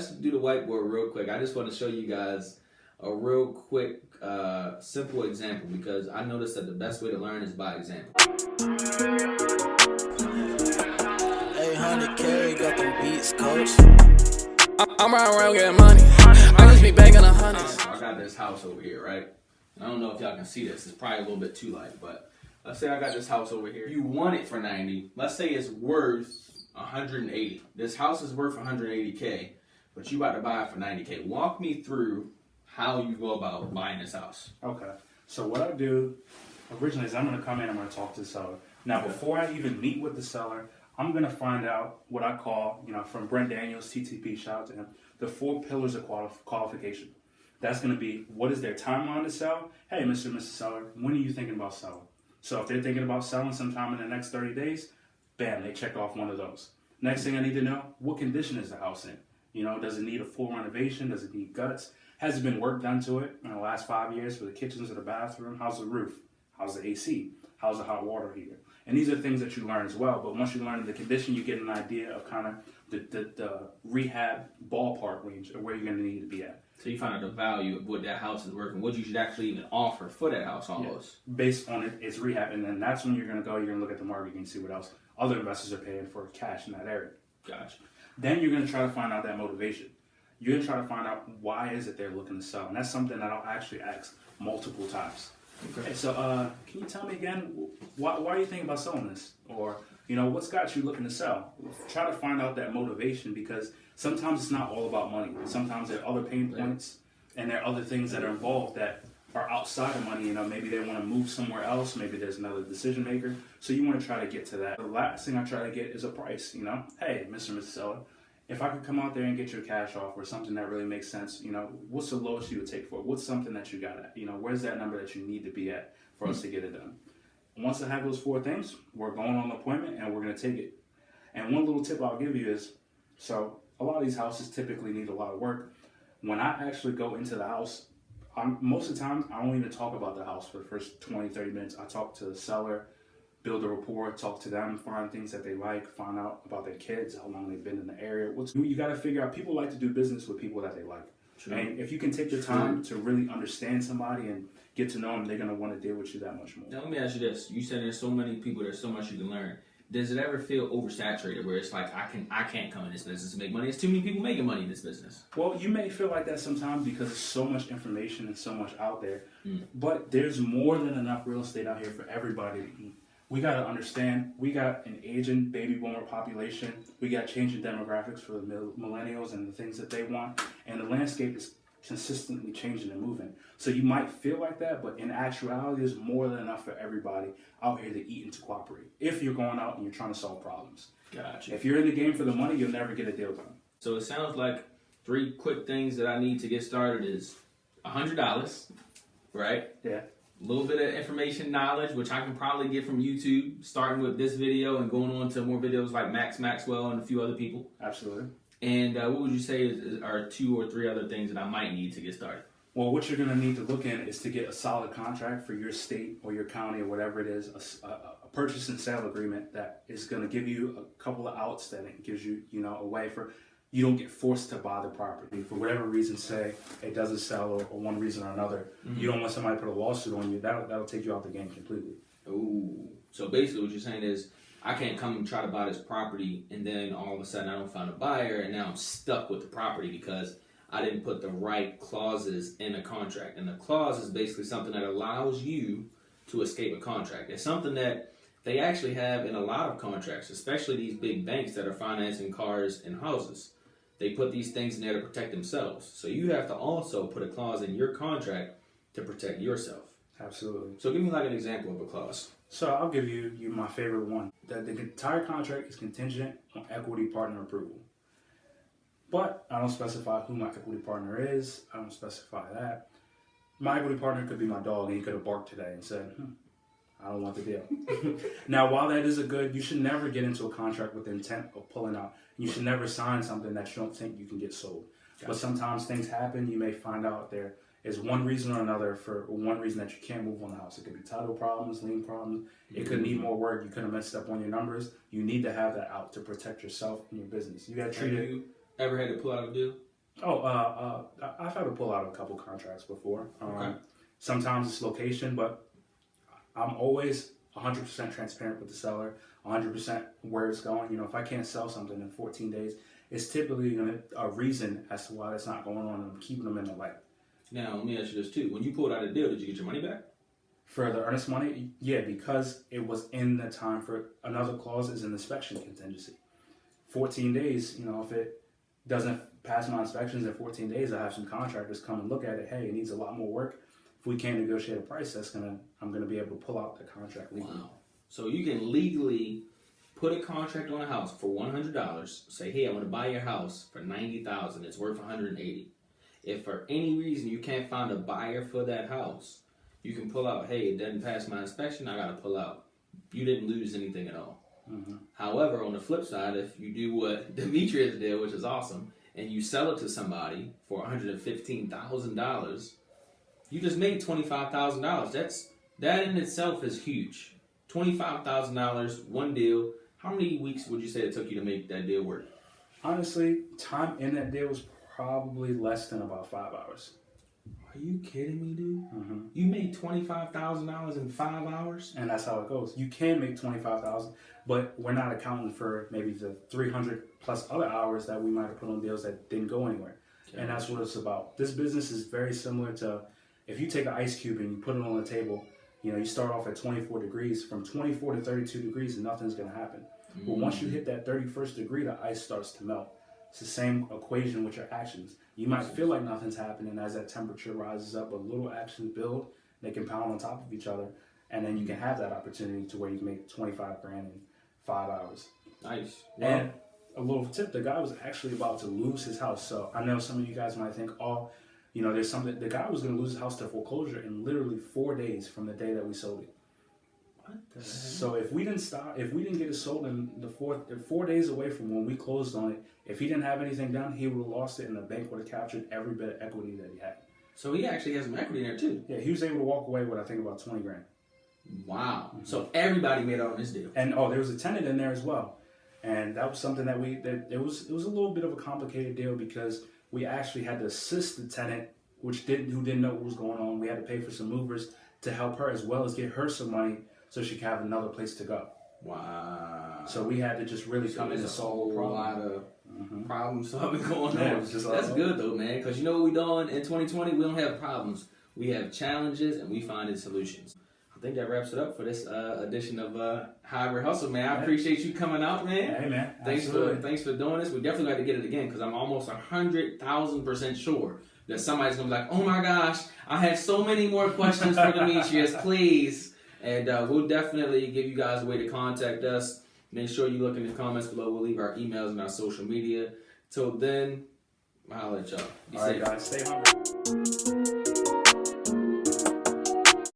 Let's do the whiteboard real quick. I just want to show you guys a real quick, simple example because I noticed that the best way to learn is by example. 800K, got them beats, coach. I'm around getting money. I just be begging $100. I got this house over here, right? I don't know if y'all can see this. It's probably a little bit too light, but let's say I got this house over here. You want it for 90. Let's say it's worth 180. This house is worth 180K, but you about to buy it for 90K. Walk me through how you go about buying this house. Okay. So what I do originally is I'm going to come in, I'm going to talk to the seller. Now, before I even meet with the seller, I'm going to find out what I call, from Brent Daniels, TTP, shout out to him, the 4 pillars of qualification. That's going to be, what is their timeline to sell? Hey, Mr. and Mrs. Seller, when are you thinking about selling? So if they're thinking about selling sometime in the next 30 days, bam, they check off one of those. Next thing I need to know, what condition is the house in? Does it need a full renovation? Does it need guts? Has it been work done to it in the last 5 years for the kitchens or the bathroom? How's the roof? How's the AC? How's the hot water heater? And these are things that you learn as well. But once you learn the condition, you get an idea of kind of the rehab ballpark range of where you're going to need to be at. So you find out the value of what that house is worth and what you should actually even offer for that house almost. Yeah. Based on its rehab. And then that's when you're going to look at the market and see what else other investors are paying for cash in that area. Gotcha. Then you're going to try to find out that motivation. You're going to try to find out why is it they're looking to sell. And that's something that I'll actually ask multiple times. Okay. So can you tell me again, why are you thinking about selling this? Or, what's got you looking to sell? Try to find out that motivation because sometimes it's not all about money. Sometimes there are other pain points and there are other things that are involved that are outside of money. Maybe they want to move somewhere else. Maybe there's another decision maker. So you want to try to get to that. The last thing I try to get is a price. Hey, Mr. and Mrs. Seller, if I could come out there and get your cash offer, something that really makes sense, what's the lowest you would take for it? What's something that you got at? Where's that number that you need to be at for us to get it done? Once I have those 4 things, we're going on an appointment and we're going to take it. And one little tip I'll give you is, so a lot of these houses typically need a lot of work. When I actually go into the house, most of the time, I don't even talk about the house for the first 20, 30 minutes. I talk to the seller, build a rapport, talk to them, find things that they like, find out about their kids, how long they've been in the area. You got to figure out, people like to do business with people that they like. True. And if you can take the time to really understand somebody and get to know them, they're going to want to deal with you that much more. Now, let me ask you this. You said there's so many people, there's so much you can learn. Does it ever feel oversaturated where it's like, I can't come in this business to make money? There's too many people making money in this business. Well, you may feel like that sometimes because there's so much information and so much out there. But there's more than enough real estate out here for everybody to eat. We got to understand, we got an aging baby boomer population. We got changing demographics for the millennials and the things that they want. And the landscape is consistently changing and moving. So you might feel like that, but in actuality, there's more than enough for everybody out here to eat and to cooperate. If you're going out and you're trying to solve problems. Gotcha. If you're in the game for the money, you'll never get a deal done. So it sounds like 3 quick things that I need to get started is $100, right? Yeah. A little bit of information knowledge, which I can probably get from YouTube, starting with this video and going on to more videos like Max Maxwell and a few other people. Absolutely. And what would you say are 2 or 3 other things that I might need to get started? Well, what you're going to need to look in is to get a solid contract for your state or your county or whatever it is, a purchase and sale agreement that is going to give you a couple of outs, that it gives you, a way for you don't get forced to buy the property. For whatever reason, say it doesn't sell or one reason or another, you don't want somebody to put a lawsuit on you. That'll take you out the game completely. Ooh. So basically what you're saying is I can't come and try to buy this property and then all of a sudden I don't find a buyer and now I'm stuck with the property because I didn't put the right clauses in a contract. And the clause is basically something that allows you to escape a contract. It's something that they actually have in a lot of contracts, especially these big banks that are financing cars and houses. They put these things in there to protect themselves. So you have to also put a clause in your contract to protect yourself. Absolutely. So give me like an example of a clause. So I'll give you my favorite one. That the entire contract is contingent on equity partner approval. But I don't specify who my equity partner is. I don't specify that. My equity partner could be my dog, and he could have barked today and said, I don't want the deal. Now, while that is you should never get into a contract with the intent of pulling out. You should never sign something that you don't think you can get sold. Gotcha. But sometimes things happen. You may find out there is one reason or another for one reason that you can't move on the house. It could be title problems, lien problems. It could need more work. You could have messed up on your numbers. You need to have that out to protect yourself and your business. You got to treat it. You ever had to pull out a deal? I've had to pull out a couple contracts before. Okay. Sometimes it's location, but I'm always 100% transparent with the seller, 100% where it's going. You know, if I can't sell something in 14 days, it's typically a reason as to why that's not going on, and I'm keeping them in the light. Now, let me ask you this too. When you pulled out a deal, did you get your money back? For the earnest money, yeah, because it was in the time for another clause is an inspection contingency. 14 days, you know, if it doesn't pass my inspections in 14 days, I have some contractors come and look at it. Hey, it needs a lot more work. If we can't negotiate a price, I'm gonna be able to pull out the contract legally. Wow. So you can legally put a contract on a house for $100. Say, hey, I want to buy your house for $90,000. It's worth $180. If for any reason you can't find a buyer for that house, you can pull out. Hey, it doesn't pass my inspection. I gotta pull out. You didn't lose anything at all. Mm-hmm. However, on the flip side, if you do what Demetrius did, which is awesome, and you sell it to somebody for $115,000, you just made $25,000. That in itself is huge. $25,000, one deal. How many weeks would you say it took you to make that deal work? Honestly, time in that deal was probably less than about 5 hours. Are you kidding me, dude? Mm-hmm. You made $25,000 in 5 hours? And that's how it goes. You can make $25,000, but we're not accounting for maybe the 300 plus other hours that we might have put on deals that didn't go anywhere. Okay. And that's what it's about. This business is very similar to if you take an ice cube and you put it on the table. You know, you start off at 24 degrees. From 24 to 32 degrees, nothing's going to happen. Mm-hmm. But once you hit that 31st degree, the ice starts to melt. It's the same equation with your actions. You might feel like nothing's happening as that temperature rises up, but little actions build. They compound on top of each other, and then you can have that opportunity to where you can make $25,000 in 5 hours. Nice. Wow. And a little tip: the guy was actually about to lose his house. So I know some of you guys might think, oh, you know, there's something. The guy was going to lose his house to foreclosure in literally 4 days from the day that we sold it. What the heck? So if we didn't get it sold in the 4 days away from when we closed on it, if he didn't have anything done, he would have lost it, and the bank would have captured every bit of equity that he had. So he actually has some equity in there too. Yeah, he was able to walk away with I think about $20,000. Wow. Mm-hmm. So everybody made out on this deal. And there was a tenant in there as well, and that was something that it was a little bit of a complicated deal because we actually had to assist the tenant, who didn't know what was going on. We had to pay for some movers to help her as well as get her some money so she could have another place to go. Wow. So we had to just really come in and solve a problem. A lot of problem solving going on. Yeah, that's good though, man, because you know what we doing in 2020? We don't have problems. We have challenges and we find solutions. I think that wraps it up for this edition of Hybrid Hustle, man. I appreciate you coming out, man. Hey, man. Thanks for doing this. We definitely got to get it again because I'm almost 100,000% sure that somebody's gonna be like, oh my gosh, I have so many more questions for Demetrius, please. And we'll definitely give you guys a way to contact us. Make sure you look in the comments below. We'll leave our emails and our social media. Till then, I'll let y'all. Be safe. All right, guys. Stay hungry.